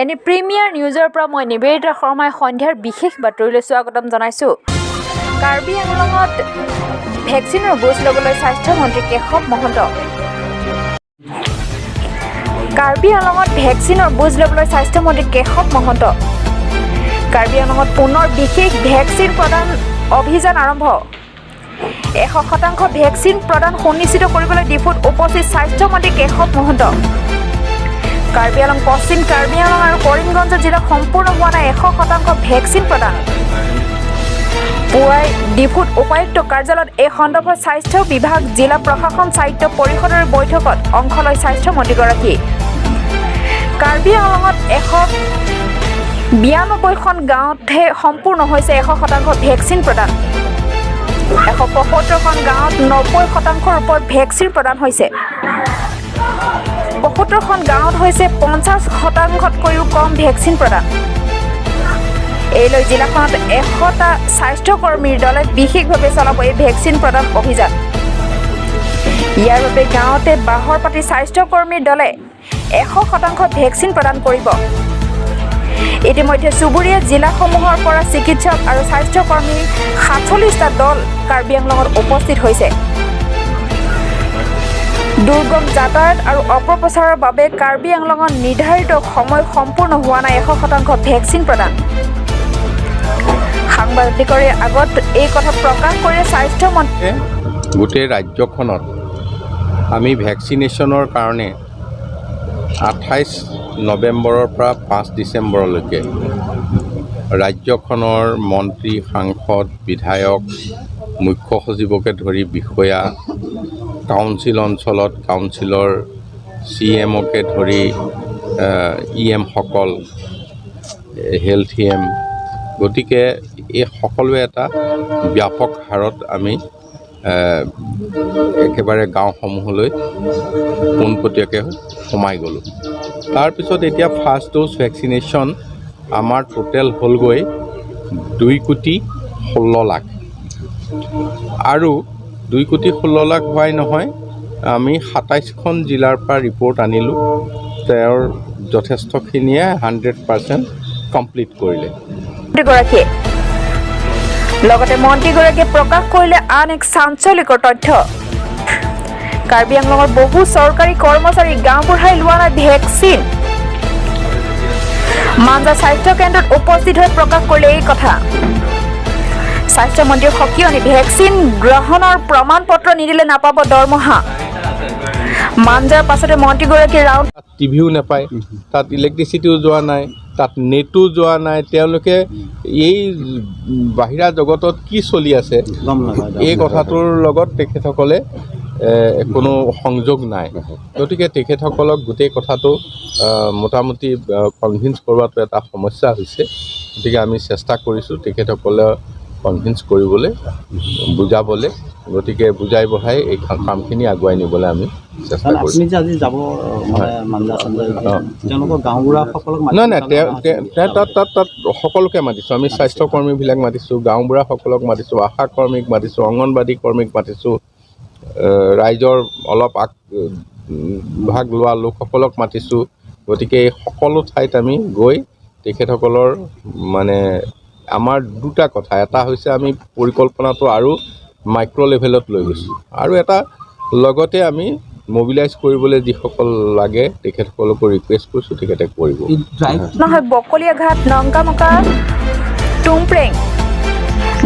এনে প্ৰিমিয়াৰ নিউজৰ পৰা মই নিবেদিতা শৰ্মাই সন্ধিয়াৰ বিশেষ বাতৰিলৈ স্বাগতম জনাইছোঁ। কাৰ্বি আংলঙত ভেকচিনৰ ড'জ ল'বলৈ স্বাস্থ্যমন্ত্ৰী কেশৱ মহন্ত। কাৰ্বি আংলঙত ভেকচিনৰ ড'জ ল'বলৈ স্বাস্থ্যমন্ত্ৰী কেশৱ মহন্ত। কাৰ্বি আংলঙত পুনৰ বিশেষ ভেকচিন প্ৰদান অভিযান আৰম্ভ। 100% ভেকচিন প্ৰদান সুনিশ্চিত কৰিবলৈ ডিফুত উপস্থিত স্বাস্থ্যমন্ত্ৰী কেশৱ মহন্ত। কাৰ্বি আংলং পশ্চিম কাৰ্বি আংলং আৰু কৰিমগঞ্জ জিলাত সম্পূৰ্ণ হোৱা নাই 100% ভেকচিন প্ৰদান। পুৱাই ডিফুত উপায়ুক্ত কাৰ্যালয়ত এই সন্দৰ্ভত স্বাস্থ্য বিভাগ জিলা প্ৰশাসন সাহিত্য পৰিষদৰ বৈঠকত অংশ লয় স্বাস্থ্যমন্ত্ৰীগৰাকী। কাৰ্বি আংলঙত 192খন গাঁৱতহে সম্পূৰ্ণ হৈছে 100% ভেকচিন প্ৰদান। 175খন গাঁৱত 90%ৰ ওপৰত ভেকচিন প্ৰদান হৈছে। 75খন গাঁৱত হৈছে 50%তকৈও কম ভেকচিন প্ৰদান। এই লৈ জিলাখনত 100টা স্বাস্থ্যকৰ্মীৰ দলে বিশেষভাৱে চলাব এই ভেকচিন প্ৰদান অভিযান। ইয়াৰ বাবে গাঁৱতে বাহৰ পাতি স্বাস্থ্যকৰ্মীৰ দলে 100% ভেকচিন প্ৰদান কৰিব। ইতিমধ্যে চুবুৰীয়া জিলাসমূহৰ পৰা চিকিৎসক আৰু স্বাস্থ্যকৰ্মীৰ 47টা দল কাৰ্বি আংলঙত উপস্থিত হৈছে। দুৰ্গম যাতায়াত আৰু অপপ্ৰচাৰৰ বাবে কাৰ্বি আংলঙত নিৰ্ধাৰিত সময় সম্পূৰ্ণ হোৱা নাই 100% ভেকচিন প্ৰদান। সাংবাদিকৰ আগত এই কথা প্ৰকাশ কৰি স্বাস্থ্যমন্ত্ৰী গোটেই ৰাজ্যখনত আমি ভেকচিনেশ্যনৰ কাৰণে 28 নৱেম্বৰৰ পৰা 5 ডিচেম্বৰলৈকে ৰাজ্যখনৰ মন্ত্ৰী, সাংসদ, বিধায়ক, মুখ্য সচিবকে ধৰি বিষয়া, কাউন্সিল অঞ্চলত কাউন্সিলৰ CMকে ধৰি EMসকল, হেল্থ EM, গতিকে এই সকলোৱে এটা ব্যাপক হাৰত আমি একেবাৰে গাঁওসমূহলৈ পোনপটীয়াকৈ সোমাই গ'লোঁ। তাৰপিছত এতিয়া ফাৰ্ষ্ট ড'জ ভেকচিনেশ্যন আমাৰ টোটেল হ'লগৈ 2,16,00,000 আৰু 2,16,00,000 হোৱাই নহয়, আমি 27খন জিলাৰ পৰা ৰিপৰ্ট আনিলোঁ। তেওঁৰ যথেষ্টখিনিয়ে 100% কমপ্লিট কৰিলে। লগতে মন্ত্ৰীগৰাকীয়ে প্ৰকাশ কৰিলে আন এক চাঞ্চল্যকৰ তথ্য। কাৰ্বি আংলঙৰ বহু চৰকাৰী কৰ্মচাৰী গাঁওবুঢ়াই লোৱা নাই ভেকচিন। মাঞ্জা স্বাস্থ্য কেন্দ্ৰত উপস্থিত হৈ প্ৰকাশ কৰিলে এই কথা। স্বাস্থ্যমন্ত্ৰীৰ সকিয়নি ভেকচিন গ্ৰহণৰ প্ৰমাণ পত্ৰ নিদিলে নাপাব দৰমহা। মাঞ্জাৰ পাছতে মন্ত্ৰীগৰাকীৰ ৰাউণ্ড টিভিও নাপায়, তাত ইলেক্ট্ৰিচিটিও যোৱা নাই, তাত নেটো যোৱা নাই। তেওঁলোকে এই বাহিৰা জগতত কি চলি আছে এই কথাটোৰ লগত তেখেতসকলে কোনো সংযোগ নাই। গতিকে তেখেতসকলক গোটেই কথাটো মোটামুটি কনভিন্স কৰোৱাটো এটা সমস্যা হৈছে। গতিকে আমি চেষ্টা কৰিছোঁ তেখেতসকলে কনভিন্স কৰিবলৈ, বুজাবলৈ। গতিকে বুজাই বঢ়াই এই কামখিনি আগুৱাই নিবলৈ আমি চেষ্টা কৰিছোঁ। নাই তাত সকলোকে মাতিছোঁ আমি। স্বাস্থ্যকৰ্মীবিলাক মাতিছোঁ, গাঁওবুঢ়াসকলক মাতিছোঁ, আশা কৰ্মীক মাতিছোঁ, অংগনবাদী কৰ্মীক মাতিছোঁ, ৰাইজৰ অলপ ভাগ লোৱা লোকসকলক মাতিছোঁ। গতিকে এই সকলো ঠাইত আমি গৈ তেখেতসকলৰ মানে আমাৰ দুটা কথা, এটা হৈছে আমি পৰিকল্পনাটো আৰু মাইক্ৰ' লেভেলত লৈ গৈছোঁ, আৰু এটা লগতে আমি মোবিলাইজ কৰিবলৈ যিসকল লাগে তেখেতসকলকো ৰিকুৱেষ্ট কৰিছোঁ তেখেতে কৰিব। নহয় বকলীয়া ঘাট, নংকামকা, টুমপ্ৰেং,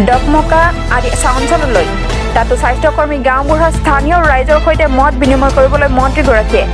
ডকমকা আদি অঞ্চললৈ তাতো স্বাস্থ্যকৰ্মী, গাঁওবুঢ়া, স্থানীয় ৰাইজৰ সৈতে মত বিনিময় কৰিবলৈ মন্ত্ৰীগৰাকীয়ে